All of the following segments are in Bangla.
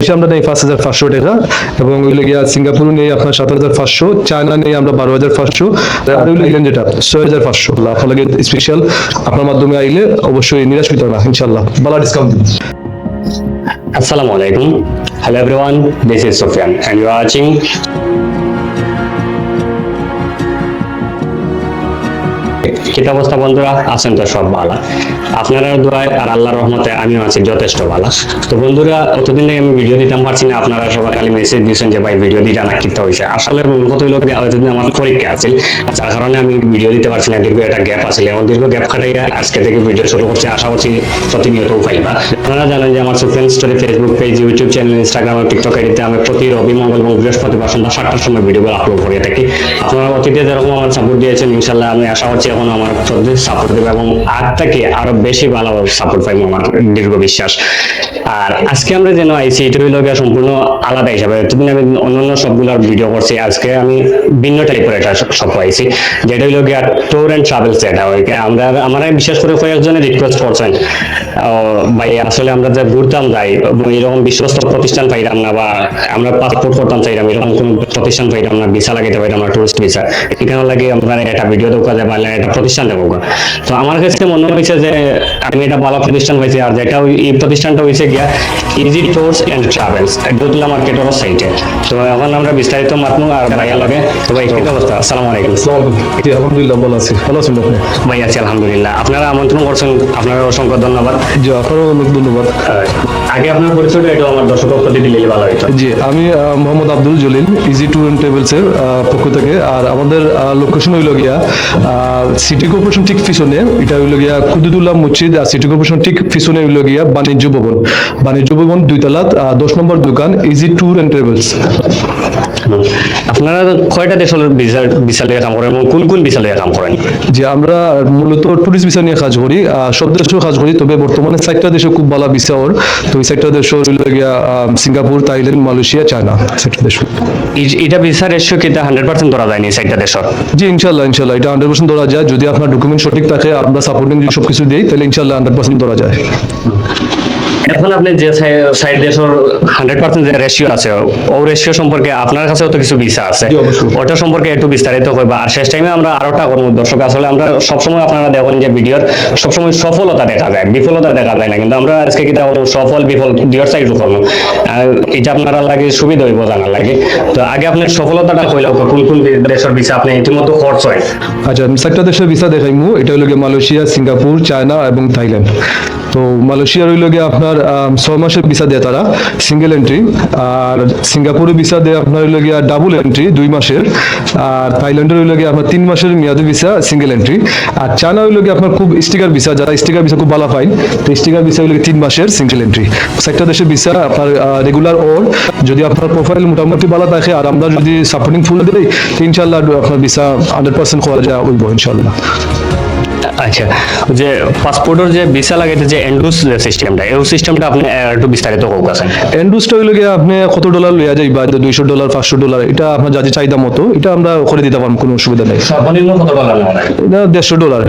মালয়েশিয়া আমরা নেই 5,500 টাকা, এবং ওইলে গিয়া সিঙ্গাপুর নেই আপনার 7,500, চায়না নেই আমরা 12,500, আর ওইলে যেটা 6,500। আপনাকে স্পেশাল আপনার মাধ্যমে আইলে অবশ্যই নিরাশ হইতে না, ইনশাল্লাহ ভালো ডিসকাউন্ট দিব। Assalamu alaikum. Hello everyone, this is Sufyan and you are watching কি অবস্থা বন্ধুরা, আছেন তো সব ভালো? আপনারা দোয়ায় আর আল্লাহর রহমতে আমিও আছি যথেষ্ট ভালো। তো বন্ধুরা, অতদিন থেকে আমি ভিডিও দিতাম পারছি না, আপনারা সবাই খালি মেসেজ দিয়েছেন যে ভাই ভিডিও দিতে না কিনতে হয়েছে। আসলে কত লোক এতদিন আমার পরীক্ষা আছে, যার কারণে আমি ভিডিও দিতে পারছি না, দীর্ঘ একটা গ্যাপ আছে। এমন দীর্ঘ গ্যাপ খাটাইয়া আজকে থেকে ভিডিও শুরু করছি, আশা করছি প্রতিনিয়ত পাইবা। আপনারা জানেন যে আমার Sufiyan story Facebook page, YouTube channel, Instagram এবং টিকটক আইডিতে আমি প্রতি রবি, মঙ্গল এবং বৃহস্পতিবার সন্ধ্যা 7টার সময় ভিডিওগুলো আপলোড করে থাকি। আপনারা অতীতে যেরকম আমার সাপোর্ট দিয়েছেন, ইনশাল্লাহ আমি আশা করছি এখন আমার সাপোর্ট দেবে এবং আর থেকে আরো বেশি ভালো সাপোর্ট পাইবো, আমার দীর্ঘ বিশ্বাস। আর আজকে আমরা যেন আইসি, এটা হইল সম্পূর্ণ আলাদা হিসাবে। এতদিন আমি অন্যান্য সবগুলোর ভিডিও করছি, আজকে আমি ভিন্ন টাইপের একটা সব পাইছি, যেটা হইল গিয়া ট্যুর অ্যান্ড ট্রাভেলস। যেটা আমরা বিশেষ করে কয়েকজনে রিকোয়েস্ট করছেন ভাই, আসলে আমরা যে ঘুরতাম যাই এরকম বিশ্বস্ত প্রতিষ্ঠান পাইলাম না, বা আমরা পাসপোর্ট করতাম চাইলাম এরকম কোন প্রতিষ্ঠান পাইলাম না, ভিসা লাগাইতে পাইলাম না, টুরিস্ট ভিসা। এখানে লাগে আমরা একটা ভিডিও দেখা যায় বা একটা প্রতিষ্ঠান দেবো। তো আমার কাছে মনে হয়েছে যে আমি এটা ভালো প্রতিষ্ঠান পাইছি, আর যেটা এই প্রতিষ্ঠানটা হয়েছে গিয়া ইজি ট্যুরস এন্ড ট্রাভেলস, দোতলা মার্কেটের সাইটে। তো এখন আমরা বিস্তারিত মাতমু আর ভাইয়া লাগে। তো ভাই কি অবস্থা? আসসালামু আলাইকুম। আলহামদুলিল্লাহ ভালো আছি, ভালো আছেন আপনি? ভাই আছি আলহামদুলিল্লাহ। আপনারা আমন্ত্রণ করছেন, আপনার অসংখ্য ধন্যবাদ। জি, আপনারও অনেক ধন্যবাদ। আগে আপনার পরিচয়টা একটু আমার দর্শকের প্রতি দিলে ভালো হতো। জি, আমি Mohammad Abdul Jalil, easy tour and travels এর পক্ষ থেকে। আর আমাদের লোকেশন হইল গিয়া সিটি কর্পোরেশন ঠিক পিছনে, এটা হইল গিয়া কুতুবুল্লাহ মসজিদ, আর সিটি কর্পোরেশন ঠিক পিছনে হইল গিয়া বাণিজ্য ভবন। বাণিজ্য ভবন 2 তলা, 10 নম্বর দোকান, ইজি ট্যুর অ্যান্ড ট্রাভেলস। আপনারা কয়টা দেশের ভিসা নিয়ে কাম করেন এবং কোন কোন ভিসা নিয়ে কাম করেন? যে আমরা মূলত টুরিস্ট ভিসা নিয়ে কাজ করি, সব দেশেও কাজ করি, তবে বর্তমানে 4টা দেশে খুব ভালো ভিসা ওর। তো এই 4টা দেশ হইল গিয়া সিঙ্গাপুর, থাইল্যান্ড, মালয়েশিয়া, চায়না, 4টা দেশ। এটা ভিসা রেশিও কি 100% ধরা যায়নি 4টা দেশের? জি, ইনশাল্লাহ এটা 100% ধরা যায়। যদি আপনার ডকুমেন্ট সঠিক থাকে, আমরা সাপোর্টিং সবকিছু দিই, তাহলে ইনশাল্লাহ 100% ধরা যায়। এখন আপনি যে সাইড দেশের 100% যে রেশিও আছে, ও রেশিও সম্পর্কে আপনার কাছেও তো কিছু ভিসা আছে, ওটা সম্পর্কে একটু বিস্তারিত কইবা। আর শেষ টাইমে আমরা আরোটা করবো দর্শক, আসলে আমরা সবসময় আপনারা দেখেন যে ভিডিওর সবসময় সফলতা দেখা যায়, বিফলতা দেখা যায় না, কিন্তু আমরা আজকে কি সফল বিফল দুইয়ের সাইড করবো। এটা আপনারা লাগে সুবিধা হইব জানার লাগে। তো আগে আপনার সফলতাটা কইলেও কোন কোন দেশের ভিসা আপনি ইতিমধ্যে খরচ হয়? আচ্ছা, আমি 4টা দেশের ভিসা দেখাইমু। এটা হইল গিয়ে মালয়েশিয়া, সিঙ্গাপুর, চায়না এবং থাইল্যান্ড। তো মালয়েশিয়ার হইল গিয়ে আপনার 6 মাসের ভিসা দেয় তারা, সিঙ্গেল এন্ট্রি। আর সিঙ্গাপুরের ভিসা দেয় আপনার হইল গিয়া ডাবল এন্ট্রি 2 মাসের। আর থাইল্যান্ডের হইল গিয়ে আপনার 3 মাসের মেয়াদি ভিসা, সিঙ্গেল এন্ট্রি। আর চায়না হইল গিয়ে আপনার খুব স্টিকার ভিসা, যারা স্টিকার ভিসা খুব ভালো পায়, তো স্টিকার ভিসা হইল 3 মাসের সিঙ্গেল এন্ট্রি। 4টা দেশের ভিসা আপনার রেগুলার। ওর যদি আপনার প্রোফাইল মোটামুটি ভালো থাকে আর আমরা যদি সাপোর্টিং ফুল দিই, তো ইনশাল্লাহ আপনার ভিসা 100% করা যায় হইব ইনশাল্লাহ। আচ্ছা, যে পাসপোর্টের যে ভিসা লাগাইতে যে এন্ডুস যে সিস্টেমটা, এই সিস্টেমটা আপনি একটু বিস্তারিত হোক আছেন। এন্ডুসটা হইল গিয়ে আপনি কত ডলার লইয়া যাইবা, $200, $500, এটা আপনার যাতে চাহিদা মতো, এটা আমরা করে দিতে পারবো, কোনো অসুবিধা নেই। সর্বনিম্ন কত ডলার নেওয়া হয়? এটা $150,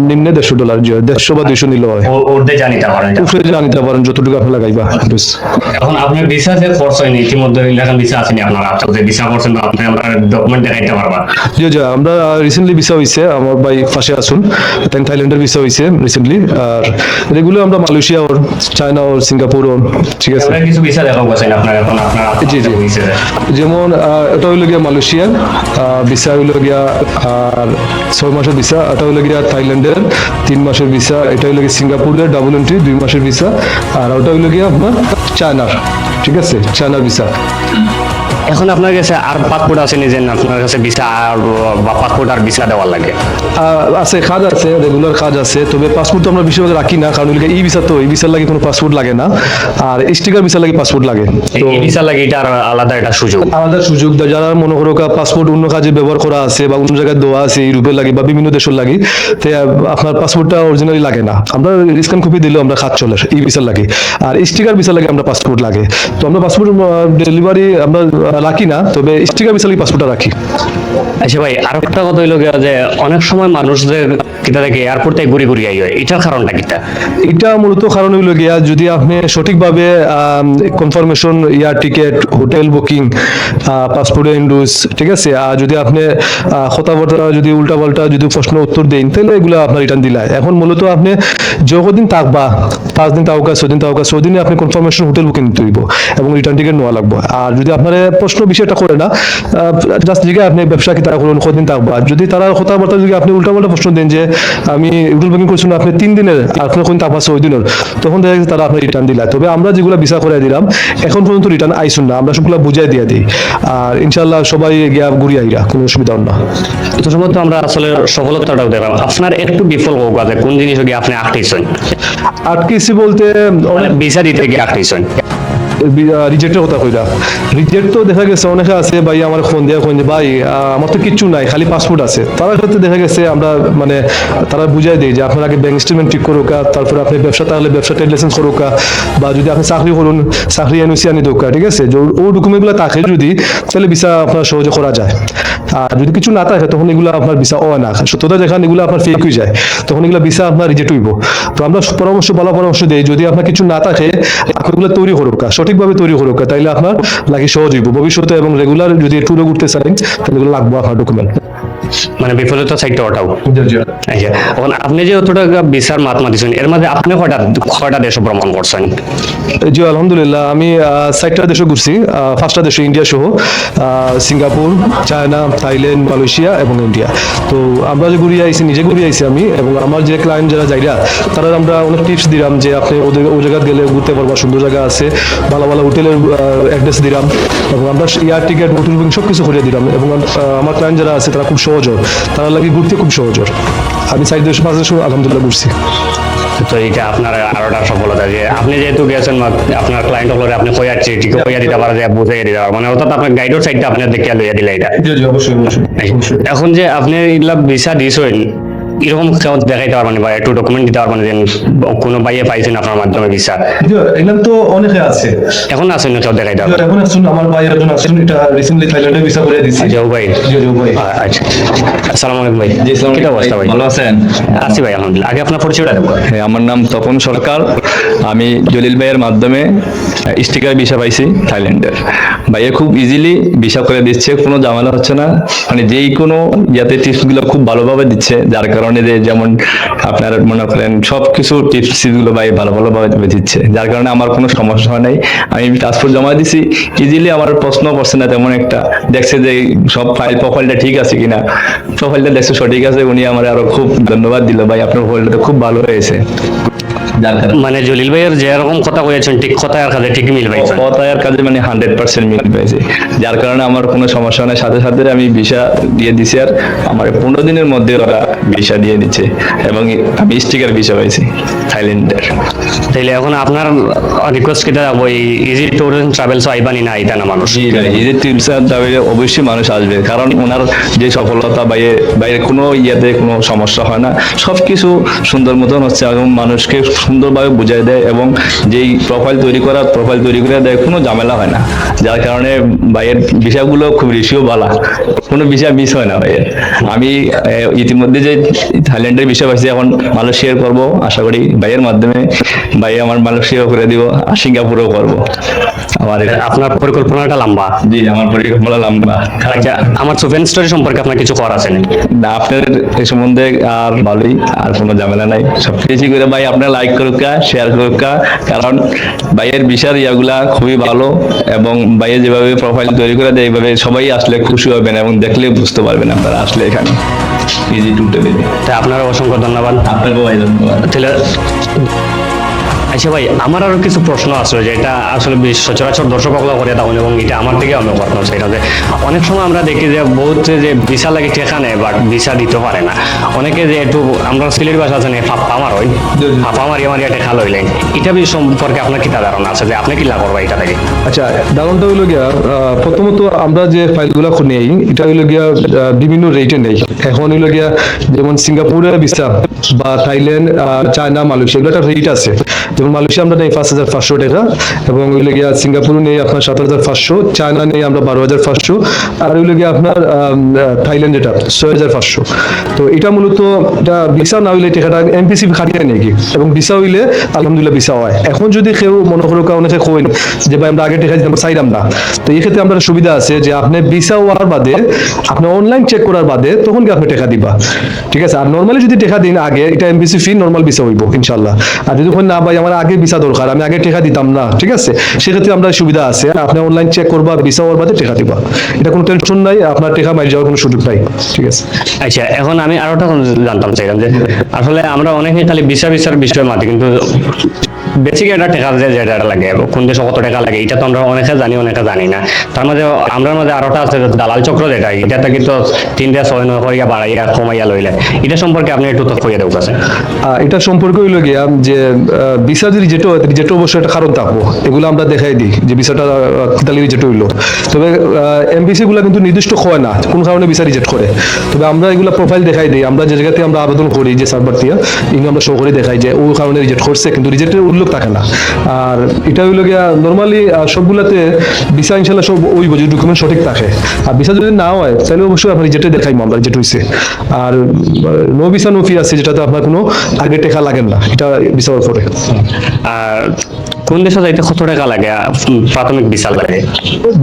নিম্নে $150, 150 বা 200 নিলে হয়। ওরতে জানিতে পারেন, উপরে জানিতে পারেন যতটুকু আপনি লাগাইবা। এখন আপনার ভিসা যে খরচ হয়নি ইতিমধ্যে, লেখা ভিসা আসেনি আপনার, আপনার যে ভিসা করছেন আপনি আমরা ডকুমেন্ট দেখাইতে পারবা? জি, আমরা রিসেন্টলি ভিসা হইছে, আমার ভাই পাশে আসুন, থাইল্যান্ডের ভিসা হইছে রিসেন্টলি। আর রেগুলার আমরা মালয়েশিয়া ওর, চায়না ওর, সিঙ্গাপুর ওর, ঠিক আছে। আমরা কিছু ভিসা দেখাবো আছেন আপনার এখন আপনার। জি জি, যেমন এটা হইল গিয়া মালয়েশিয়া ভিসা হইল গিয়া, আর 6 মাসের ভিসা। এটা হইল গিয়া থাইল্যান্ডের 3 মাসের ভিসা। এটা হইল গিয়া সিঙ্গাপুরের ডাবল এন্ট্রি 2 মাসের ভিসা। আর ওটা হইল গিয়া আপনার চায়নার, ঠিক আছে, চায়নার ভিসা। এখন আপনার কাছে আর পাসপোর্ট আছে নিজের, আপনার কাছে ভিসা আর বা পাসপোর্ট আর ভিসা দেওয়ার লাগে? আছে, কাজ আছে, রেগুলার কাজ আছে, তবে পাসপোর্ট তো আমরা বেশিরভাগ রাখি না, কারণ ই ভিসা, তো এই ভিসার লাগে কোনো পাসপোর্ট লাগে না, আর স্টিকার ভিসা লাগে পাসপোর্ট লাগে। তো এই ভিসা লাগে এটা আলাদা একটা সুযোগ, আলাদা সুযোগ। যারা মনে করো পাসপোর্ট অন্য কাজে ব্যবহার করা আছে বা অন্য জায়গায় দেওয়া আছে, ইউরোপের লাগে বা বিভিন্ন দেশের লাগে, তো আপনার পাসপোর্টটা অরিজিনালি লাগে না, আমরা স্ক্যান কপি দিলেও আমরা কাজ চলে, এই ভিসা লাগে। আর স্টিকার ভিসা লাগে আমরা পাসপোর্ট লাগে। তো আমরা পাসপোর্ট ডেলিভারি আমরা রাখি না, তবে স্টিকার ভিসা পাসপোর্টটা রাখি। আচ্ছা ভাই, আর একটা কথা হইলো গিয়া যে অনেক সময় মানুষদের কিতা থেকে এয়ারপোর্ট থেকে ঘুরি ঘুরি আই হয়, এটার কারণটা কিতা? এটা মূলত কারণ হইল গিয়া, যদি আপনি সঠিকভাবে confirmation, air ticket, hotel booking, পাসপোর্টের ইন্ডুস, ঠিক আছে, আর যদি আপনি কথাবার্তা যদি উল্টাপাল্টা যদি প্রশ্ন উত্তর দেন, তাহলে এগুলো আপনার রিটার্ন দিলা। এখন মূলত আপনি যতদিন থাকবা, 5 দিন থাকুকা, 6 দিন থাকুকা, 6 দিনে আপনি কনফার্মেশন হোটেল বুকিং দিতে হইব এবং রিটার্ন টিকেট নেওয়া লাগবে। আর যদি আপনার প্রশ্ন বিষয়টা করে না, জাস্ট জিজ্ঞাসা আপনি ব্যবসা কি তারা করুন, কদিন থাকবা, যদি তারা কথাবার্তা যদি আপনি উল্টাপাল্টা প্রশ্ন দেন যে আমি হোটেল বুকিং করছি না, আপনি 3 দিনের আর আপনি কোন থাকবা 6 দিনের, তখন দেখা যাচ্ছে তারা আপনার রিটার্ন দিলা। তবে আমরা যেগুলো ভিসা করে দিলাম এখন পর্যন্ত রিটার্ন আইসুন না, আমরা সবগুলো বুঝাই দিয়ে দিই, আর ইনশাল্লাহ সবাই গিয়া ঘুরি আইরা, কোনো অসুবিধা না। তো সম্ভবত আমরা আসলে সফলতাটাও দেখলাম। আপনার একটু বিফল হোক আছে কোন জিনিস গিয়ে আপনি আটকেছেন, আটকেছি বলতে ভিসা দিতে গিয়ে আটকেছেন? রিজেক্টের কথা কইরা, রিজেক্ট তো দেখা গেছে অনেকে আছে ভাই আমার ফোন দিয়ে কোন যে ভাই আমার তো কিচ্ছু নাই, খালি পাসপোর্ট আছে। তার ক্ষেত্রে দেখা গেছে আমরা মানে তারা বুঝাই দেয় যে আপনার আগে ব্যাংক স্টেটমেন্ট ঠিক করুকা, তারপরে আপনি ব্যবসা তাহলে ব্যবসা ট্রেড লাইসেন্স করুকা, বা যদি আপনি চাকরি করুন চাকরি এনওসি আনি দোকা, ঠিক আছে, ও ডকুমেন্টগুলো থাকে যদি, তাহলে ভিসা আপনার সহজে করা যায়। আর যদি কিছু না থাকে তখন এগুলো আপনার ভিসা না, সত্যতা যেখানে এগুলো আপনার ফেক হয়ে যায়, তখন এগুলো ভিসা আপনার রিজেক্ট হইব। তো আমরা ভালো পরামর্শ দিই, যদি আপনার কিছু না থাকে আপনি এগুলো তৈরি করুকা, সঠিকভাবে তৈরি করুকা, তাইলে আপনার লাগে সহজ হইব ভবিষ্যতে। এবং রেগুলার যদি ট্যুরে ঘুরতে চান তাহলে এগুলো লাগবে আপনার ডকুমেন্ট। মানে বিফলতা সাইডটা ওঠাও। আচ্ছা, এখন আপনি যে অতটা ভিসার মাত্রা দিচ্ছেন, এর মধ্যে আপনি কয়টা দেশ ভ্রমণ করছেন? জি আলহামদুলিল্লাহ, আমি 6টা দেশে ঘুরছি। 5টা দেশে ইন্ডিয়া সহ, সিঙ্গাপুর, চায়না, থাইল্যান্ড, মালয়েশিয়া এবং ইন্ডিয়া। তো আমরা যে ঘুরিয়ে আইছি, নিজে ঘুরিয়ে আইছি আমি, এবং আমার যে ক্লায়েন্ট যারা যাইরা তারা আমরা অনেক টিপস দিলাম যে আপনি ওদের ওই জায়গা গেলে ঘুরতে পারবা, সুন্দর জায়গা আছে, ভালো ভালো হোটেলের অ্যাড্রেস দিলাম, এবং আমরা এয়ার টিকেট, হোটেল বুকিং সব কিছু করিয়ে দিলাম। এবং আমার ক্লায়েন্ট যারা আছে তারা খুব সহজ, তারা লাগে ঘুরতে খুব সহজ। আমি 4 দেশ 5 দেশ আলহামদুলিল্লাহ ঘুরছি। তো এটা আপনার আরোটা সফলতা যে আপনি যেহেতু গেছেন আপনার ক্লায়েন্ট হলো আপনি কইয়া ঠিক কইয়া দিতে পারে, বুঝাইয়া দিতে পারে, মানে অর্থাৎ আপনার গাইডের সাইডটা আপনি দেখে লইয়া দিলে এটা। অবশ্যই। এখন যে আপনি এগুলা ভিসা দিয়েছেন, এরকম কেউ দেখাইতে পারবেন বা একটু ডকুমেন্ট দিতে পারবেন যে কোনো ভাইয়ে পাইছেন আপনার মাধ্যমে ভিসা? এগুলো তো অনেকে আছে, এখন আছেন কেউ দেখাইতে পারবেন? এখন আসুন, আমার ভাই একজন আসুন, এটা রিসেন্টলি থাইল্যান্ডে ভিসা করে দিয়েছি। আচ্ছা ভাই, আচ্ছা, আসসালামু আলাইকুম ভাই। কি অবস্থা ভাই? ভালো আছেন? আছি ভাই আলহামদুলিল্লাহ। আগে আপনার পরিচয়টা দেবো। হ্যাঁ, আমার নাম তপন সরকার। আমি জলিল ভাইয়ের মাধ্যমে স্টিকার ভিসা পাইছি থাইল্যান্ডের। ভাইয়া খুব ইজিলি ভিসা করে দিচ্ছে, কোনো ঝামেলা হচ্ছে না, মানে যেই কোনো ইয়াতে টিপসগুলো খুব ভালোভাবে দিচ্ছে, যার কারণে যে যেমন আপনার মনে করেন সব কিছু টিপসগুলো ভাই ভালোভাবে দিচ্ছে, যার কারণে আমার কোনো সমস্যা হয় নাই। আমি পাসপোর্ট জমা দিছি ইজিলি, আমার প্রশ্ন করছে না তেমন একটা, দেখছে যে সব প্রোফাইলটা ঠিক আছে কিনা, প্রোফাইলটা দেখছে সঠিক আছে, উনি আমার আরো খুব ধন্যবাদ দিল, ভাই আপনার প্রোফাইলটা খুব ভালো হয়েছে। মানে জলিল ভাইয়ের যেরকম কথা কয়েছেন ঠিক কথায় আর কাজে ঠিক মিল পাইছেন? কথায় আর কাজে মানে 100% মিল পেয়েছে, যার কারণে আমার কোনো সমস্যা নেই। সাথে সাথে আমি ভিসা দিয়ে দিছি, আর আমার 15 দিনের মধ্যে ওরা ভিসা দিয়ে দিচ্ছে, এবং আমি স্টিকার ভিসা পাইছি থাইল্যান্ডের। তাইলে এখন আপনার রিকোয়েস্ট কিটা ওই ইজি ট্যুর এন্ড ট্রাভেলস আইবানি না এটা না মানুষ? এই যে টিপসার দাবি অবশ্যই মানুষ আসবে, কারণ ওনার যে সফলতা বাইরে কোনো ইয়াতে কোনো সমস্যা হয় না, সবকিছু সুন্দর মতন হচ্ছে, এবং মানুষকে সুন্দরভাবে বুঝাই দেয়, এবং যেই প্রোফাইল তৈরি করে দেয়, কোনো ঝামেলা হয় না, যার কারণে ভাইয়ের ভিসাগুলো খুব রেশিও ভালো, কোনো ভিসা মিস হয় না ভাইয়ের। আমি ইতিমধ্যে যে থাইল্যান্ডের ভিসা পাইছি, এখন মালয়েশিয়ার করবো আশা করি ভাইয়ের মাধ্যমে। ভাই আমার মালয়েশিয়াও করে দিব, আর সিঙ্গাপুরও করবো। আপনার পরিকল্পনাটা লম্বা। জি, আমার পরিকল্পনা লম্বা। আচ্ছা, আমার সুফেন স্টোরি সম্পর্কে আপনার কিছু করার আছে নাকি? না, আপনার এই সম্বন্ধে আর ভালোই, আর কোনো ঝামেলা নাই। সব বেশি করে ভাই আপনার লাইক করুকা, শেয়ার করুকা, কারণ ভাইয়ের বিশাল ইয়াগুলা খুবই ভালো, এবং ভাইয়ের যেভাবে প্রোফাইল তৈরি করে দেয়, এইভাবে সবাই আসলে খুশি হবেন, এবং দেখলে বুঝতে পারবেন আপনারা আসলে এখানে ইজি টুটে দেবে। তাই আপনার অসংখ্য ধন্যবাদ। আপনাকেও ভাই ধন্যবাদ। তাহলে আচ্ছা ভাই, আমার আরো কিছু প্রশ্ন আছে যেটা আসলে সচরাচর দর্শক করে তখন, এবং এটা আমার থেকে আমি প্রশ্ন সেটা যে অনেক সময় আমরা দেখি যে বহুত যে ভিসা লাগে টেকা নেয়, বাট ভিসা দিতে পারে না। অনেকে যে একটু আমরা সিলেট ভাষা আছে না, ফাপ্পা মার হয়, ফাপ্পা মারিয়া টেকা লইলেন, এটা সম্পর্কে আপনার কি ধারণা আছে যে আপনি কি লাভ করবা এটা থেকে? আচ্ছা, ধারণটা হইল গিয়া, প্রথমত আমরা যে ফাইলগুলো নেই এটা হইল গিয়া বিভিন্ন রেটে নেই। এখন হইল গিয়া যেমন সিঙ্গাপুরের ভিসা বা থাইল্যান্ড, চায়না, মালয়েশিয়া, এগুলো একটা রেট আছে। যেমন মালয়েশিয়া আমরা নেই 5,500 টাকা, এবং ওইলে গিয়া সিঙ্গাপুরে নেই আপনার 7,500, চায়না নেই আমরা 12,500, আর ওইলে গিয়া আপনার থাইল্যান্ড যেটা 6,500। তো এটা মূলত এটা ভিসা না হইলে টাকাটা এমপিসি খাটিয়ে নেই কি, এবং ভিসা হইলে আলহামদুলিল্লাহ ভিসা হয়। এখন যদি কেউ মনে করো অনেকে কইন যে ভাই আমরা আগে টাকা দিতাম চাইলাম না, তো এই ক্ষেত্রে আমরা সুবিধা আছে যে আপনি ভিসা হওয়ার বাদে আপনি অনলাইন চেক করার বাদে তখন কি আপনি টাকা দিবা, ঠিক আছে। আর নর্মালি যদি টাকা দিন আগে, এটা এমবিসি ফি নর্মাল ভিসা হইব ইনশাল্লাহ। আর যদি না ভাই আমার আগে ভিসা দরকার, আমি আগে টাকা দিতাম না, ঠিক আছে, সেক্ষেত্রে আমরা সুবিধা আছে, আপনি অনলাইন চেক করবা, ভিসা হওয়ার বাদে টাকা দিবা, এটা কোনো টেনশন নাই, আপনার টাকা মারি যাওয়ার কোনো সুযোগ নাই, ঠিক আছে। আচ্ছা, এখন আমি আরো একটা জানতাম চাইলাম যে আসলে আমরা অনেকে খালি বিচার বিষয়ের মাঝে, কিন্তু বেসিক একটা টাকা যেটা লাগে, কোন দেশে কত টাকা লাগে, এটা তো আমরা অনেকে জানি অনেকে জানি না। তার মাঝে আমরা মাঝে আরোটা আছে দালাল চক্র, যেটা এটাতে কিন্তু 3-6 করিয়া বাড়াইয়া কমাইয়া লইলে, এটা সম্পর্কে আপনি একটু তথ্য দেব কাছে। এটা সম্পর্কে হইল গিয়া যে ভিসা যদি রিজেক্ট অবশ্যই একটা কারণ থাকবো, এগুলো আমরা দেখাই দিই যে ভিসাটা কিতালি রিজেক্ট হইলো। তবে এমবিসি গুলা কিন্তু নির্দিষ্ট হয় না কোন কারণে ভিসা রিজেক্ট করে, তবে আমরা এগুলা প্রোফাইল দেখাই দিই, আমরা যে জায়গাতে আমরা আবেদন করি যে সার্ভার দিয়ে এগুলো আমরা শো করে দেখাই যে ওই কারণে রিজেক্ট করছে, কিন্তু রিজেক্টের উল্লেখ থাকে না। আর এটা হইল গিয়া নর্মালি সবগুলাতে ভিসা ইনশাল্লাহ সব ওই যে ডকুমেন্ট সঠিক থাকে। আর ভিসা যদি না হয় তাহলে অবশ্যই আপনার রিজেক্টে দেখাইবো আমরা রিজেক্ট হয়েছে। আর নো ভিসা নো ফি আছে, যেটাতে আপনার কোনো আগে টাকা লাগেন না, এটা ভিসা পরে। আর কোন দেশে যাইতে কত টাকা লাগে প্রাথমিক ভিসা লাগে?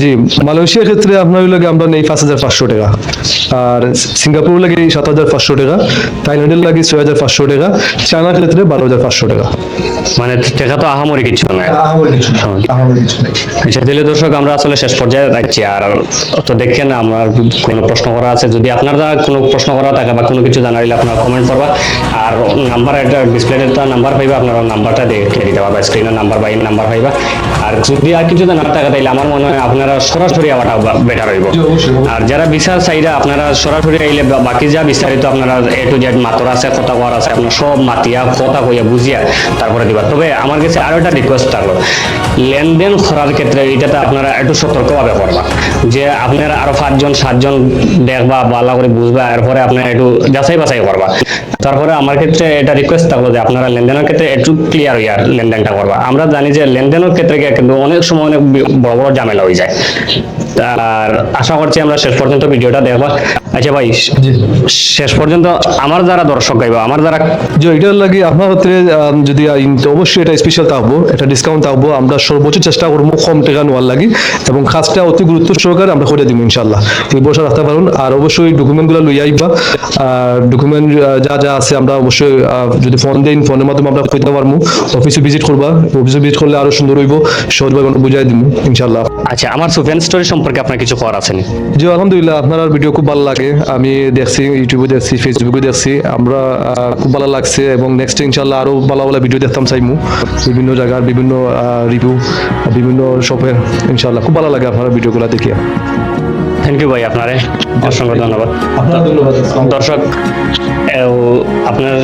জি, মালয়েশিয়ার ক্ষেত্রে আপনার লাগে আমরা নেই 5,500 টাকা, আর সিঙ্গাপুর লাগে 7,500 টাকা, থাইল্যান্ডের লাগে 6,500 টাকা, চায়নার ক্ষেত্রে 12,500 টাকা। মানে টাকা তো আহামরি কিছু না। আচ্ছা, তাহলে দর্শক আমরা আসলে শেষ পর্যায়ে যাচ্ছি। আর তো দেখেন আমার কোনো প্রশ্ন করা আছে, যদি আপনার দ্বারা কোনো প্রশ্ন করা থাকে বা কোনো কিছু জানাইলে আপনারা কমেন্ট করবা। আর নাম্বার একটা ডিসপ্লেতে নাম্বার পাইবা, আপনারা নাম্বারটা দেখে দিতে পারবা, স্ক্রিনের নাম্বার বা নাম্বার পাইবা। আর যদি আর কিছু জানার থাকে তাইলে আমার মনে হয় আপনারা সরাসরি আওয়াটা বেটার হইব। আর যারা বিচার চাইরা আপনারা সরাসরি আইলে বাকি যা বিস্তারিত আপনারা এ টু জেড মাতর আছে, কথা কওয়ার আছে, আপনার সব মাতিয়া কথা কইয়া বুঝিয়া তারপরে দিবা। তবে আমার কাছে আরো একটা রিকোয়েস্ট থাকলো, লেনদেন করার ক্ষেত্রে এটাতে আপনারা একটু সতর্কভাবে করবা, যে আপনারা আরো 5-7জন দেখবা, ভালো করে বুঝবা, এরপরে আপনারা একটু যাচাই বাছাই করবা। তারপরে আমার ক্ষেত্রে এটা রিকোয়েস্ট থাকলো যে আপনারা লেনদেনের ক্ষেত্রে একটু ক্লিয়ার হইয়া লেনদেনটা করবা। আমরা জানি যে লেনদেনের ক্ষেত্রে কিন্তু অনেক সময় অনেক বড় বড় ঝামেলা হয়ে যায়। আর আশা করছি আমরা শেষ পর্যন্ত ভিডিওটা দেখবা। আচ্ছা ভাই, শেষ পর্যন্ত আমার যারা দর্শক গাইবা, আমার যারা যে এটার লাগে আপনার ক্ষেত্রে যদি অবশ্যই এটা স্পেশাল থাকবো, এটা ডিসকাউন্ট থাকবো, আমরা সর্বোচ্চ চেষ্টা করবো কম টাকা নেওয়ার লাগে, এবং কাজটা অতি গুরুত্ব সহকারে আমরা করে দিব ইনশাল্লাহ, এই বছর রাখতে পারুন। আর অবশ্যই ডকুমেন্টগুলো লই আইবা, ডকুমেন্ট যা যা আছে আমরা অবশ্যই যদি ফোন দেন, ফোনের মাধ্যমে আমরা কইতে পারবো। অফিসে ভিজিট করবা, অফিসে ভিজিট করলে আরো সুন্দর হইব, সহজভাবে আমরা বুঝাই দিব ইনশাল্লাহ। আচ্ছা, আমার সুফিয়ান স্টোরি সম্পর্কে আপনার কিছু করার আছে নি? জি আলহামদুলিল্লাহ, আপনার ভিডিও খুব ভালো লাগে, আমি দেখছি, ইউটিউবে দেখছি, ফেসবুকে দেখছি, আমরা খুব ভালো লাগছে, এবং নেক্সট ইনশাল্লাহ আরো ভালো ভালো ভিডিও দেখতাম চাইমু, বিভিন্ন জায়গার বিভিন্ন রিভিউ, বিভিন্ন শপের, ইনশাল্লাহ খুব ভালো লাগে আপনার ভিডিওগুলো দেখিয়া। থ্যাংক ইউ ভাই, আপনারে অসংখ্য ধন্যবাদ। আপনার ধন্যবাদ। দর্শক আপনার